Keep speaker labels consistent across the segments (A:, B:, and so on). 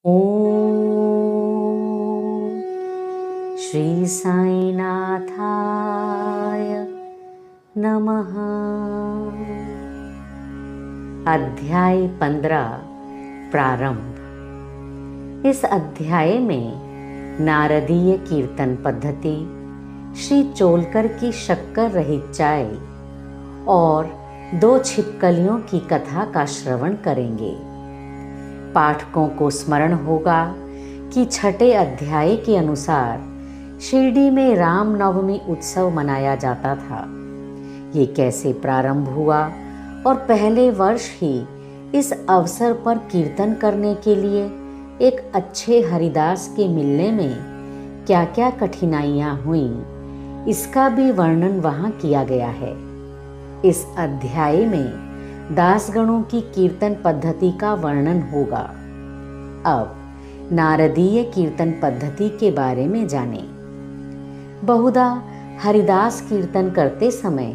A: ओम श्री साईनाथाय नमः। अध्याय 15 प्रारंभ। इस अध्याय में नारदीय कीर्तन पद्धति, श्री चोलकर की शक्कर रहित चाय और 2 छिपकलियों की कथा का श्रवण करेंगे। पाठकों को स्मरण होगा कि 6ठे अध्याय के अनुसार शिरडी में रामनवमी उत्सव मनाया जाता था। ये कैसे प्रारंभ हुआ और पहले वर्ष ही इस अवसर पर कीर्तन करने के लिए एक अच्छे हरिदास के मिलने में क्या क्या कठिनाइयाँ हुईं, इसका भी वर्णन वहाँ किया गया है। इस अध्याय में दासगणों की कीर्तन पद्धति का वर्णन होगा। अब नारदीय कीर्तन पद्धति के बारे में जानें। बहुधा हरिदास कीर्तन करते समय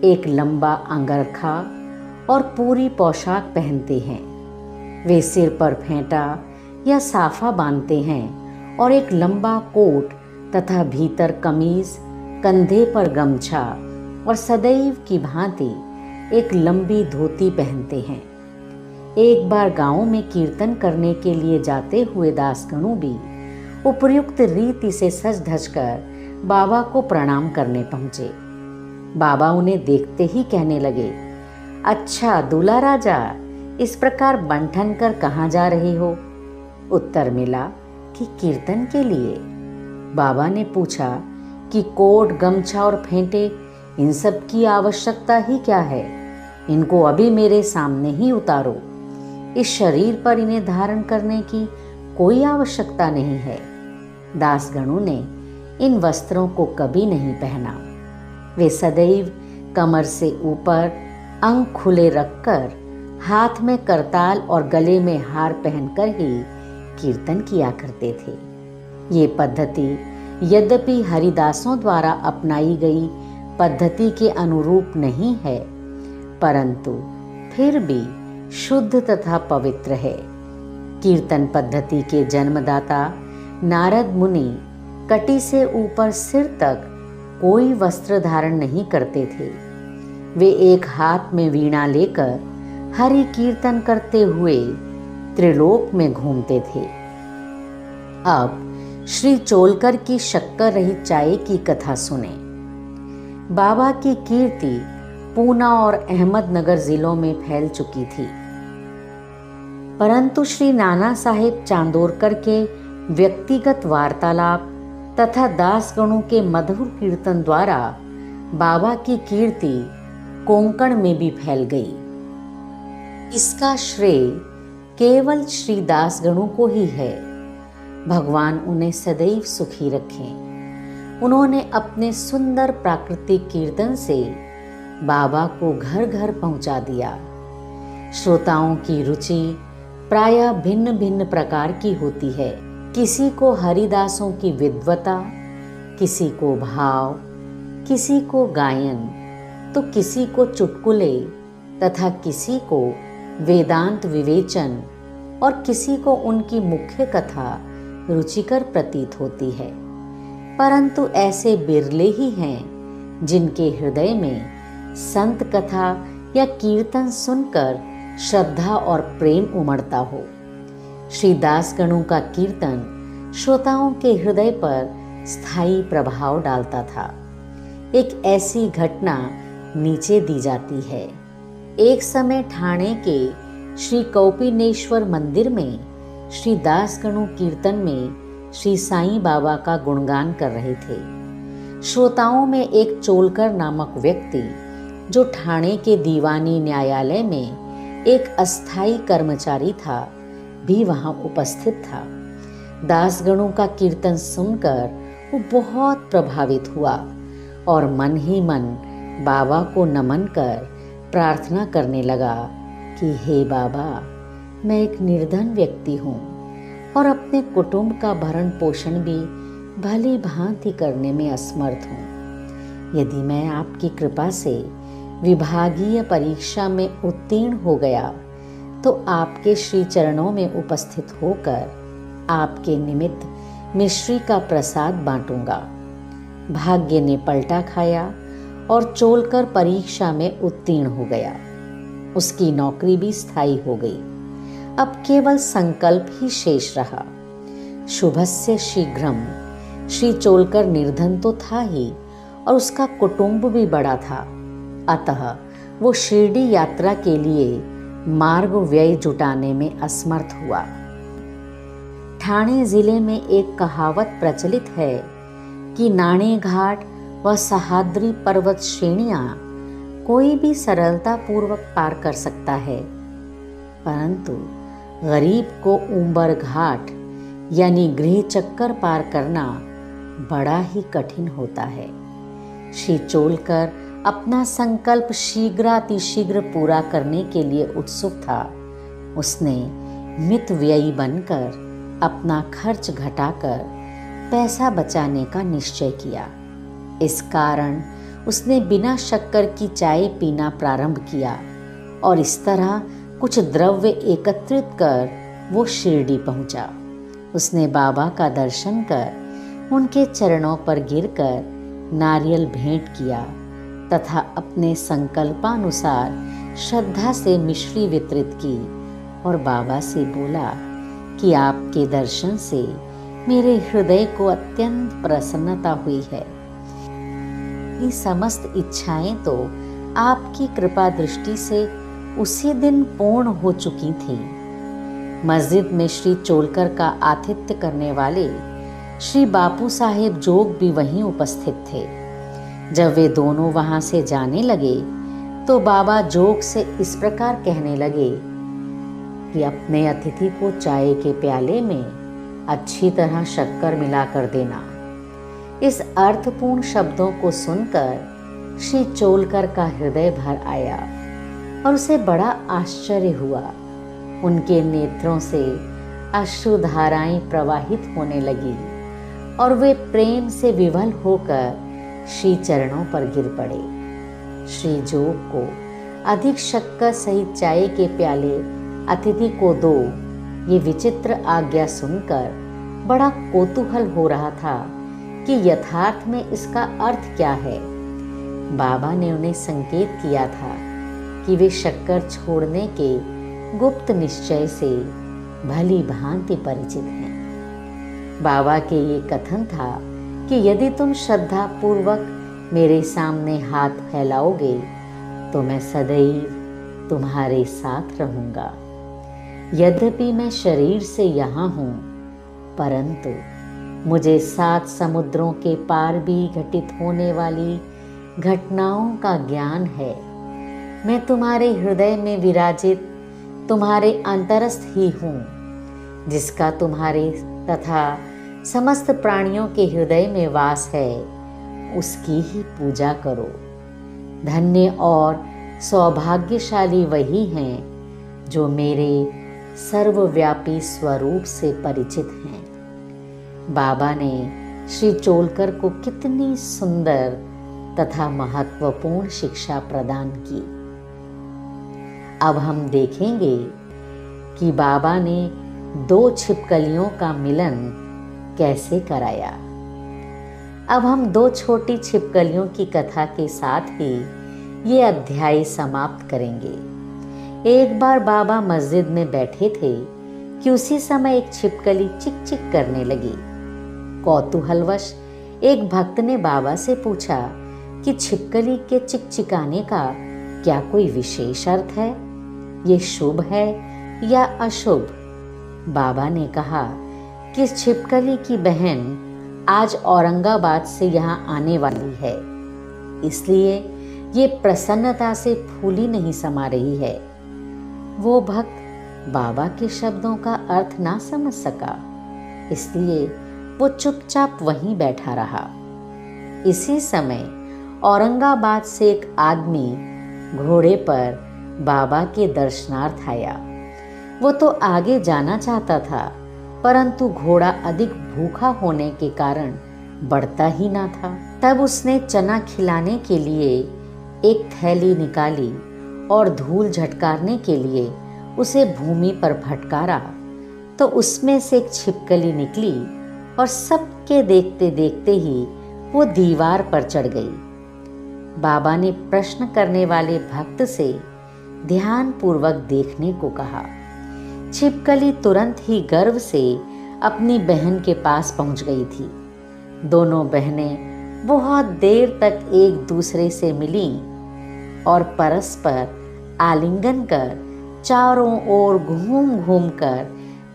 A: एक लंबा अंगरखा और पूरी पोशाक पहनते हैं। वे सिर पर फेंटा या साफा बांधते हैं और एक लंबा कोट तथा भीतर कमीज, कंधे पर गमछा और सदैव की भांति एक लंबी धोती पहनते हैं। एक बार गांव में कीर्तन करने के लिए जाते हुए दासगणों भी उपर्युक्त रीति से सज धज कर बाबा को प्रणाम करने पहुंचे। बाबा उन्हें देखते ही कहने लगे, अच्छा दूल्हा राजा, इस प्रकार बंठन कर कहाँ जा रहे हो? उत्तर मिला कि कीर्तन के लिए। बाबा ने पूछा कि कोट, गमछा और फेंटे, इन सब की आवश्यकता ही क्या है? इनको अभी मेरे सामने ही उतारो। इस शरीर पर इन्हें धारण करने की कोई आवश्यकता नहीं है। दासगणों ने इन वस्त्रों को कभी नहीं पहना। वे सदैव कमर से ऊपर अंग खुले रखकर, हाथ में करताल और गले में हार पहनकर ही कीर्तन किया करते थे। ये पद्धति यद्यपि हरिदासों द्वारा अपनाई गई पद्धति के अनुरूप नहीं है, परंतु फिर भी शुद्ध तथा पवित्र है। कीर्तन पद्धति के जन्मदाता नारद मुनि कटी से ऊपर सिर तक कोई वस्त्र धारण नहीं करते थे। वे एक हाथ में वीणा लेकर हरि कीर्तन करते हुए त्रिलोक में घूमते थे। अब श्री चोलकर की शक्कर रहित चाय की कथा सुने। बाबा की कीर्ति पूना और अहमदनगर जिलों में फैल चुकी थी, परंतु श्री नाना साहेब चांदोरकर के व्यक्तिगत वार्तालाप तथा दासगणों के मधुर कीर्तन द्वारा बाबा की कीर्ति कोंकण में भी फैल गई। इसका श्रेय केवल श्री दासगणों को ही है। भगवान उन्हें सदैव सुखी रखें। उन्होंने अपने सुंदर प्राकृतिक कीर्तन से बाबा को घर घर पहुंचा दिया। श्रोताओं की रुचि प्रायः भिन्न भिन्न प्रकार की होती है। किसी को हरिदासों की विद्वता, किसी को भाव, किसी को गायन, तो किसी को चुटकुले तथा किसी को वेदांत विवेचन और किसी को उनकी मुख्य कथा रुचिकर प्रतीत होती है। परंतु ऐसे बिरले ही हैं जिनके हृदय में संत कथा या कीर्तन सुनकर श्रद्धा और प्रेम उमड़ता हो। श्री दासगणों का कीर्तन श्रोताओं के हृदय पर स्थायी प्रभाव डालता था। एक ऐसी घटना नीचे दी जाती है। एक समय ठाणे के श्री कौपिनेश्वर मंदिर में श्री दासगणों कीर्तन में श्री साईं बाबा का गुणगान कर रहे थे। श्रोताओं में एक चोलकर नामक व्यक्ति, जो ठाणे के दीवानी न्यायालय में एक अस्थाई कर्मचारी था, भी वहां उपस्थित था। दासगणों का कीर्तन सुनकर वो बहुत प्रभावित हुआ और मन ही मन बाबा को नमन कर प्रार्थना करने लगा कि हे बाबा, मैं एक निर्धन व्यक्ति हूँ और अपने कुटुंब का भरण पोषण भी भली भांति करने में असमर्थ हूँ। यदि मैं आपकी कृपा से विभागीय परीक्षा में उत्तीर्ण हो गया तो आपके श्री चरणों में उपस्थित होकर आपके निमित्त मिश्री का प्रसाद बांटूंगा। भाग्य ने पलटा खाया और चोलकर परीक्षा में उत्तीर्ण हो गया। उसकी नौकरी भी स्थायी हो गई। अब केवल संकल्प ही शेष रहा। शुभस्य शीघ्रम। श्री चोलकर निर्धन तो था ही और उसका कुटुंब भी बड़ा था, अतः वो शिरडी यात्रा के लिए मार्ग व्यय जुटाने में असमर्थ हुआ। ठाणे जिले में एक कहावत प्रचलित है कि नाणे घाट व सह्याद्री पर्वत श्रेणियां कोई भी सरलता पूर्वक पार कर सकता है, परंतु गरीब को ऊंबर घाट यानी गृह चक्कर पार करना बड़ा ही कठिन होता है। श्री चोलकर अपना संकल्प शीघ्रातिशीघ्र पूरा करने के लिए उत्सुक था। उसने मितव्ययी बनकर अपना खर्च घटाकर पैसा बचाने का निश्चय किया। इस कारण उसने बिना शक्कर की चाय पीना प्रारंभ किया और इस तरह कुछ द्रव्य एकत्रित कर वो शिरडी पहुंचा। उसने बाबा का दर्शन कर उनके चरणों पर गिरकर नारियल भेंट किया तथा अपने संकल्पानुसार श्रद्धा से मिश्री वितरित की और बाबा से बोला कि आपके दर्शन से मेरे हृदय को अत्यंत प्रसन्नता हुई है। ये समस्त इच्छाएं तो आपकी कृपा दृष्टि से उसी दिन पूर्ण हो चुकी थीं। मस्जिद में श्री चोलकर का आतिथ्य करने वाले श्री बापू साहेब जोग भी वहीं उपस्थित थे। जब वे दोनों वहां से जाने लगे तो बाबा जोग से इस प्रकार कहने लगे कि अपने अतिथि को चाय के प्याले में अच्छी तरह शक्कर मिलाकर देना। इस अर्थपूर्ण शब्दों को सुनकर श्री चोलकर का हृदय भर आया और उसे बड़ा आश्चर्य हुआ। उनके नेत्रों से अश्रुधाराएं प्रवाहित होने लगी और वे प्रेम से विवल होकर श्री चरणों पर गिर पड़े। श्री जोग को अधिक शक्कर सहित चाय के प्याले अतिथि को दो, ये विचित्र आज्ञा सुनकर बड़ा कौतूहल हो रहा था कि यथार्थ में इसका अर्थ क्या है। बाबा ने उन्हें संकेत किया था कि वे शक्कर छोड़ने के गुप्त निश्चय से भली भांति परिचित हैं। बाबा के ये कथन था कि यदि तुम श्रद्धा पूर्वक मेरे सामने हाथ फैलाओगे तो मैं सदैव तुम्हारे साथ रहूंगा। यद्यपि मैं शरीर से यहाँ हूँ, परंतु मुझे 7 समुद्रों के पार भी घटित होने वाली घटनाओं का ज्ञान है। मैं तुम्हारे हृदय में विराजित तुम्हारे अंतरस्थ ही हूँ, जिसका तुम्हारे तथा समस्त प्राणियों के हृदय में वास है, उसकी ही पूजा करो। धन्य और सौभाग्यशाली वही हैं जो मेरे सर्वव्यापी स्वरूप से परिचित हैं। बाबा ने श्री चोलकर को कितनी सुंदर तथा महत्वपूर्ण शिक्षा प्रदान की। अब हम देखेंगे कि बाबा ने 2 छिपकलियों का मिलन कैसे कराया। अब हम 2 छोटी छिपकलियों की कथा के साथ ही ये अध्याय समाप्त करेंगे। एक बार बाबा मस्जिद में बैठे थे कि उसी समय एक छिपकली चिक चिक करने लगी। कौतूहलवश एक भक्त ने बाबा से पूछा कि छिपकली के चिकचिकाने का क्या कोई विशेष अर्थ है, ये शुभ है या अशुभ। बाबा ने कहा कि छिपकली की बहन आज औरंगाबाद से यहाँ आने वाली है, इसलिए ये प्रसन्नता से फूली नहीं समा रही है। वो भक्त बाबा के शब्दों का अर्थ ना समझ सका, इसलिए वो चुपचाप वहीं बैठा रहा। इसी समय औरंगाबाद से एक आदमी घोड़े पर बाबा के दर्शनार्थ आया। वो तो आगे जाना चाहता था, परंतु घोड़ा अधिक भूखा होने के कारण बढ़ता ही ना था। तब उसने चना खिलाने के लिए एक थैली निकाली और धूल झटकारने के लिए उसे भूमि पर फटकारा तो उसमें से एक छिपकली निकली और सबके देखते देखते ही वो दीवार पर चढ़ गई। बाबा ने प्रश्न करने वाले भक्त से ध्यानपूर्वक देखने को कहा। छिपकली तुरंत ही गर्व से अपनी बहन के पास पहुंच गई थी। दोनों बहनें बहुत देर तक एक दूसरे से मिलीं और परस्पर आलिंगन कर चारों ओर घूम घूम कर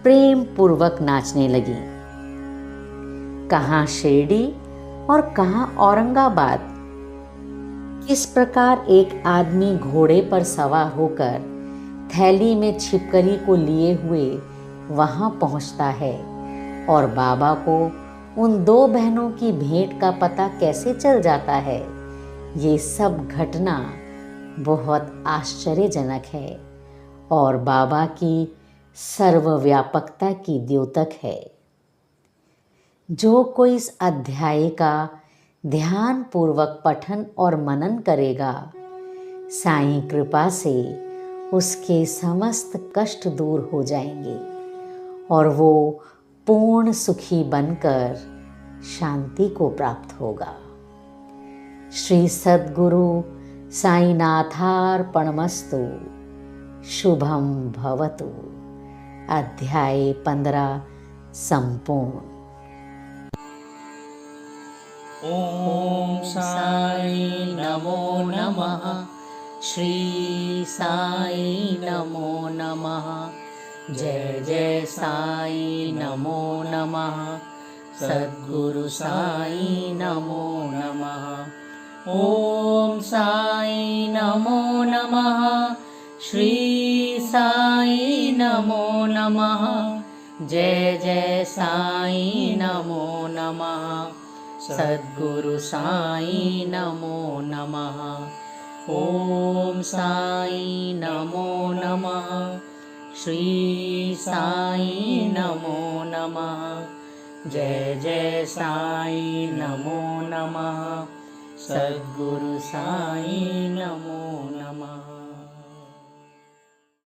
A: प्रेम पूर्वक नाचने लगी। कहाँ शिरडी और कहाँ औरंगाबाद। किस प्रकार एक आदमी घोड़े पर सवार होकर थैली में छिपकली को लिए हुए वहां पहुंचता है और बाबा को उन दो बहनों की भेंट का पता कैसे चल जाता है, ये सब घटना बहुत आश्चर्यजनक है और बाबा की सर्वव्यापकता की द्योतक है। जो कोई इस अध्याय का ध्यान पूर्वक पठन और मनन करेगा, साईं कृपा से उसके समस्त कष्ट दूर हो जाएंगे और वो पूर्ण सुखी बनकर शांति को प्राप्त होगा। श्री सद्गुरु साईनाथार्पणमस्तु। शुभम भवतु। अध्याय 15 संपूर्ण।
B: ओम साई नमो नमः। श्री साई नमो नमः। जय जय साई नमो नमः। सद्गुरु साई नमो नमः। ओम साई नमो नमः। श्री साई नमो नमः। जय जय साई नमो नमः। सद्गुरु साई नमो नमः। ओम साई नमो नमः। श्री साई नमो नमः। जय जय साई नमो नमः। सद्गुरु साई नमो नमः।